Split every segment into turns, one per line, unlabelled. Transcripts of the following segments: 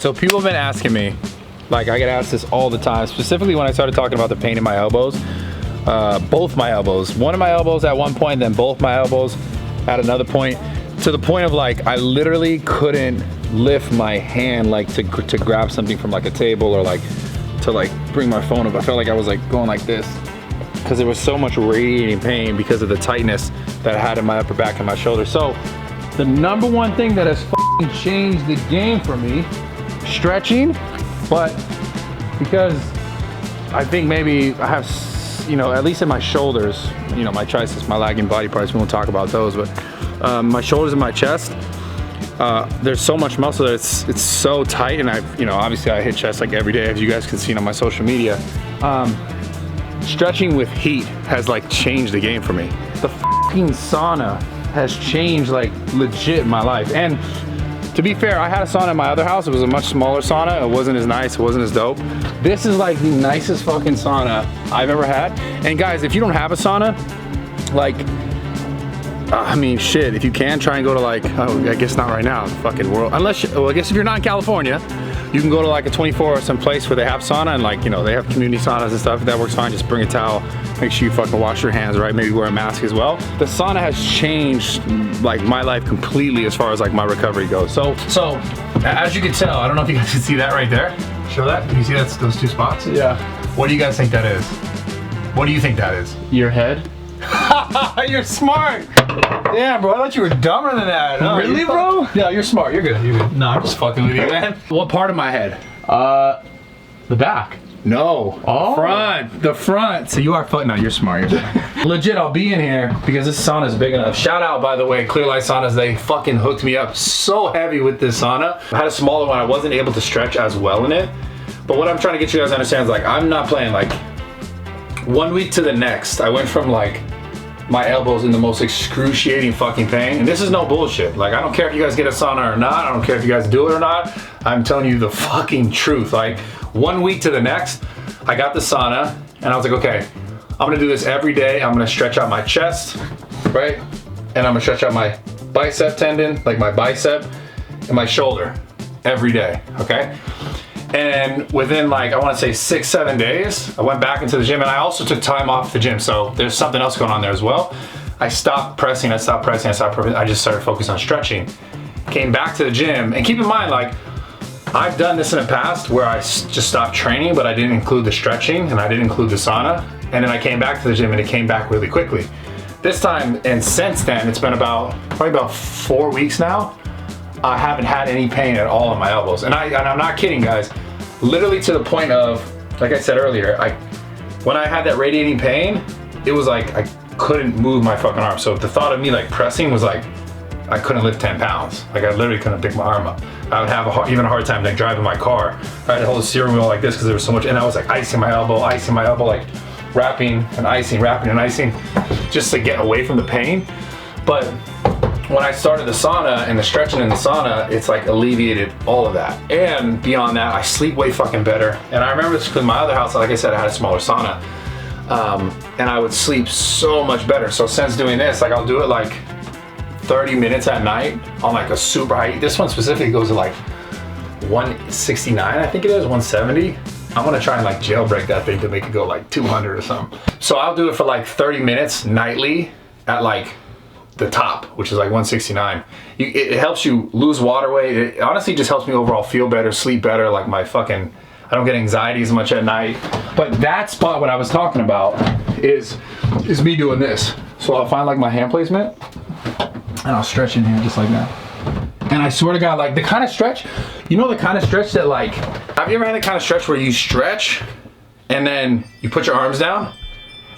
so people have been asking me, like I get asked this all the time, specifically when I started talking about the pain in my elbows. Both my elbows. One of my elbows at one point, then both my elbows at another point. To the point of like, I literally couldn't lift my hand like to grab something from like a table or like to like bring my phone up. I felt like I was like going like this because there was so much radiating pain because of the tightness that I had in my upper back and my shoulder. So the number one thing that has f***ing changed the game for me, stretching, but because I think maybe I have, you know, at least in my shoulders, you know, my triceps, my lagging body parts, we won't talk about those, but my shoulders and my chest, there's so much muscle that it's so tight, and I've, you know, obviously I hit chest like every day, as you guys can see on my social media. Stretching with heat has like changed the game for me. The fucking sauna has changed like legit my life. And to be fair, I had a sauna in my other house. It was a much smaller sauna. It wasn't as nice, it wasn't as dope. This is like the nicest fucking sauna I've ever had. And guys, if you don't have a sauna, like, I mean, shit, if you can, try and go to like, oh, I guess not right now, fucking world. Unless, well, I guess if you're not in California, you can go to like a 24 or some place where they have sauna, and like, you know, they have community saunas and stuff. If that works fine, just bring a towel. Make sure you fucking wash your hands, right? Maybe wear a mask as well. The sauna has changed like my life completely as far as like my recovery goes. So as you can tell, I don't know if you guys can see that right there. Show that, can you see that's those two spots?
Yeah.
What do you guys think that is? What do you think that is?
Your head?
You're smart. Damn, bro, I thought you were dumber than that. Oh,
really, bro?
Yeah, you're smart. You're good. You're good.
No, I'm just fucking with you, man.
What part of my head?
The back.
No.
Oh.
Front. The front. So you are no, you're smart. You're smart. Legit, I'll be in here because this sauna is big enough. Shout out, by the way, Clear Light Saunas. They fucking hooked me up so heavy with this sauna. I had a smaller one. I wasn't able to stretch as well in it. But what I'm trying to get you guys to understand is like, I'm not playing like 1 week to the next. I went from like my elbows in the most excruciating fucking pain, and this is no bullshit. Like, I don't care if you guys get a sauna or not, I don't care if you guys do it or not, I'm telling you the fucking truth. Like, 1 week to the next, I got the sauna, and I was like, okay, I'm gonna do this every day. I'm gonna stretch out my chest, right? And I'm gonna stretch out my bicep tendon, like my bicep, and my shoulder every day, okay? And within like, I wanna say 6-7 days, I went back into the gym, and I also took time off the gym, so there's something else going on there as well. I stopped pressing, I just started focusing on stretching. Came back to the gym, and keep in mind, like, I've done this in the past where I just stopped training, but I didn't include the stretching, and I didn't include the sauna, and then I came back to the gym, and it came back really quickly. This time, and since then, it's been probably about 4 weeks now, I haven't had any pain at all in my elbows. And I'm not kidding, guys. Literally to the point of, like I said earlier, when I had that radiating pain, it was like I couldn't move my fucking arm. So the thought of me like pressing was like, I couldn't lift 10 pounds. Like, I literally couldn't pick my arm up. I would have even a hard time like driving my car. I had to hold the steering wheel like this because there was so much, and I was like icing my elbow, like wrapping and icing, just to get away from the pain. But when I started the sauna and the stretching in the sauna, it's like alleviated all of that. And beyond that, I sleep way fucking better. And I remember this because my other house, like I said, I had a smaller sauna. And I would sleep so much better. So since doing this, like, I'll do it like 30 minutes at night on like a super high. This one specifically goes to like 169, I think it is, 170. I'm gonna try and like jailbreak that thing to make it go like 200 or something. So I'll do it for like 30 minutes nightly at like the top, which is like 169. It helps you lose water weight. It honestly just helps me overall feel better, sleep better, like I don't get anxiety as much at night. But that spot, what I was talking about, is me doing this. So I'll find like my hand placement, and I'll stretch in here just like that. And I swear to God, like the kind of stretch, you know the kind of stretch that like, have you ever had the kind of stretch where you stretch and then you put your arms down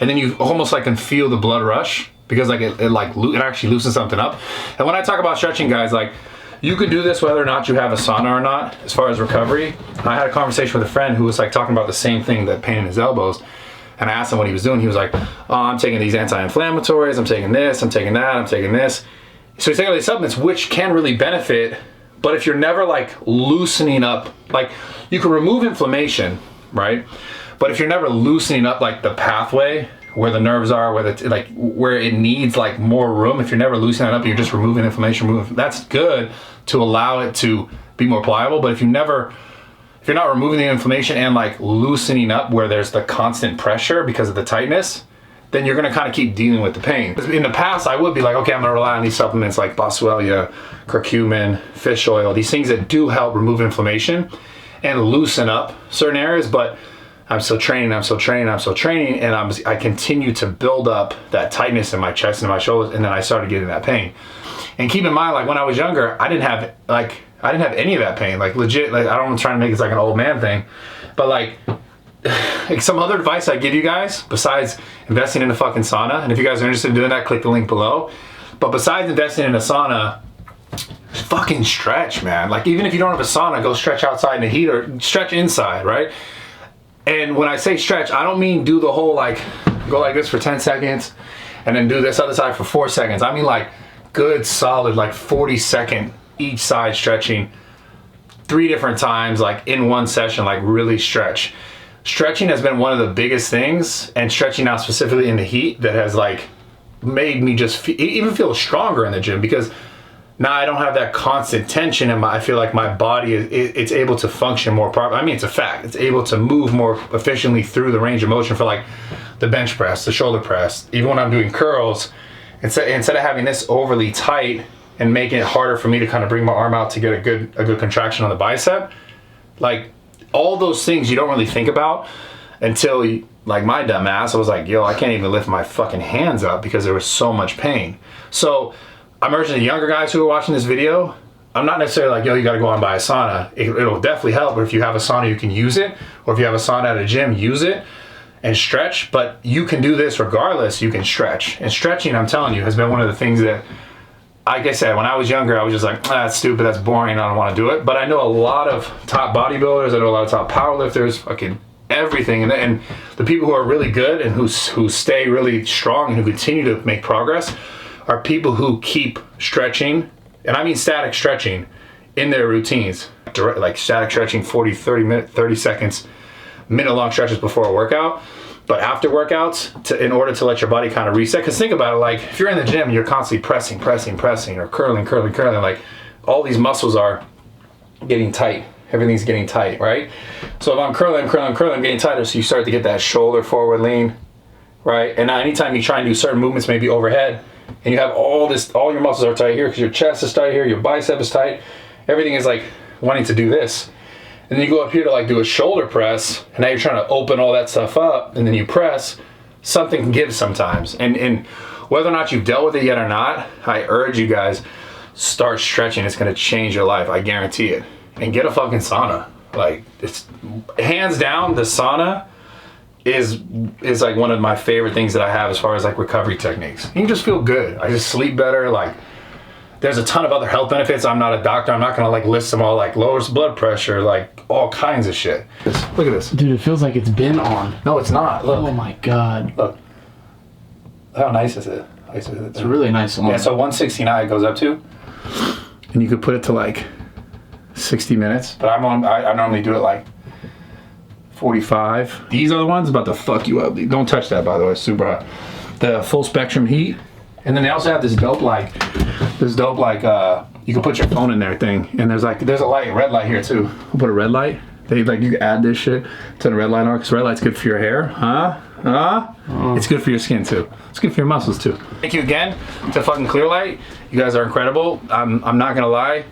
and then you almost like can feel the blood rush? Because like it actually loosens something up. And when I talk about stretching, guys, like, you can do this whether or not you have a sauna or not, as far as recovery. I had a conversation with a friend who was like talking about the same thing, that pain in his elbows. And I asked him what he was doing. He was like, oh, I'm taking these anti-inflammatories, I'm taking this, I'm taking that, I'm taking this. So he's taking all these supplements, which can really benefit, but if you're never like loosening up, like, you can remove inflammation, right? But if you're never loosening up like the pathway where the nerves are, where it needs like more room, if you're never loosening it up, you're just removing inflammation, that's good to allow it to be more pliable. But if you're not removing the inflammation and like loosening up where there's the constant pressure because of the tightness, then you're gonna kind of keep dealing with the pain. In the past, I would be like, okay, I'm gonna rely on these supplements like boswellia, curcumin, fish oil, these things that do help remove inflammation and loosen up certain areas, but I'm still training, and I continue to build up that tightness in my chest and my shoulders, and then I started getting that pain. And keep in mind, like when I was younger, I didn't have any of that pain. Like legit, like I don't want to try to make it like an old man thing, but like some other advice I give you guys, besides investing in a fucking sauna, and if you guys are interested in doing that, click the link below. But besides investing in a sauna, fucking stretch, man. Like even if you don't have a sauna, go stretch outside in the heat or stretch inside, right? And when I say stretch, I don't mean do the whole like, go like this for 10 seconds and then do this other side for 4 seconds. I mean like good solid like 40-second each side stretching 3 different times, like in one session, like really stretch. Stretching has been one of the biggest things, and stretching now specifically in the heat, that has like made me just even feel stronger in the gym, because now I don't have that constant tension and I feel like my body it's able to function more properly. I mean, it's a fact. It's able to move more efficiently through the range of motion for like the bench press, the shoulder press. Even when I'm doing curls, instead of having this overly tight and making it harder for me to kind of bring my arm out to get a good contraction on the bicep, like all those things you don't really think about until you, like my dumb ass, I was like, yo, I can't even lift my fucking hands up because there was so much pain. So I'm urging the younger guys who are watching this video, I'm not necessarily like, yo, you gotta go out and buy a sauna. It'll definitely help, but if you have a sauna, you can use it. Or if you have a sauna at a gym, use it and stretch. But you can do this regardless, you can stretch. And stretching, I'm telling you, has been one of the things that, like I said, when I was younger, I was just like, that's stupid, that's boring, I don't wanna do it. But I know a lot of top bodybuilders, I know a lot of top powerlifters, fucking everything. And the people who are really good and who stay really strong and who continue to make progress are people who keep stretching, and I mean static stretching, in their routines. Like static stretching, 30 seconds, minute-long stretches before a workout. But after workouts, in order to let your body kind of reset. Because think about it, like if you're in the gym, you're constantly pressing, or curling, like all these muscles are getting tight. Everything's getting tight, right? So if I'm curling, I'm getting tighter, so you start to get that shoulder forward lean, right? And now anytime you try and do certain movements, maybe overhead, and you have all your muscles are tight here because your chest is tight here, your bicep is tight, everything is like wanting to do this. And then you go up here to like do a shoulder press, and now you're trying to open all that stuff up, and then you press, something can give sometimes. And whether or not you've dealt with it yet or not, I urge you guys, start stretching. It's gonna change your life, I guarantee it. And get a fucking sauna. Like, it's hands down, the sauna is like one of my favorite things that I have as far as like recovery techniques. You just feel good. I just sleep better. Like, there's a ton of other health benefits. I'm not a doctor. I'm not gonna like list them all, like lowers blood pressure, like all kinds of shit. Look at this.
Dude, it feels like it's been on.
No, it's not. Look.
Oh my God.
Look. How nice is it? It's
a really nice one.
Yeah, so 169 it goes up to. And you could put it to like 60 minutes. But I normally do it like 45. These are the ones about to fuck you up. Don't touch that, by the way. It's super hot. The full spectrum heat. And then they also have this dope like you can put your phone in there thing. And there's a light, red light here too. We'll put a red light. You can add this shit to the red light on, because red light's good for your hair. It's good for your skin too. It's good for your muscles too. Thank you again to fucking Clear Light. You guys are incredible. I'm not gonna lie.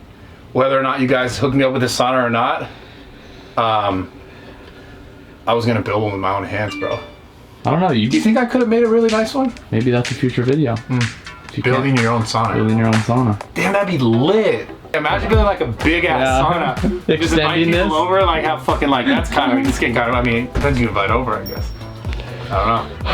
Whether or not you guys hook me up with this sauna or not, I was gonna build one with my own hands, bro.
I don't know. Do
you think I could have made a really nice one?
Maybe that's a future video.
Building your own sauna.
Building your own sauna.
Damn, that'd be lit. Imagine building like a big ass sauna. Just invite people over, like have fucking like, that's kind of, it's getting kind of, I mean, depends you invite over, I guess. I don't know.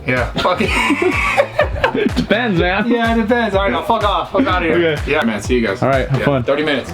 Yeah, fuck it.
Depends, man.
Yeah, it depends. All right, now fuck off. Fuck out of here.
Okay.
Yeah, man, see you guys.
All right, have fun.
30 minutes.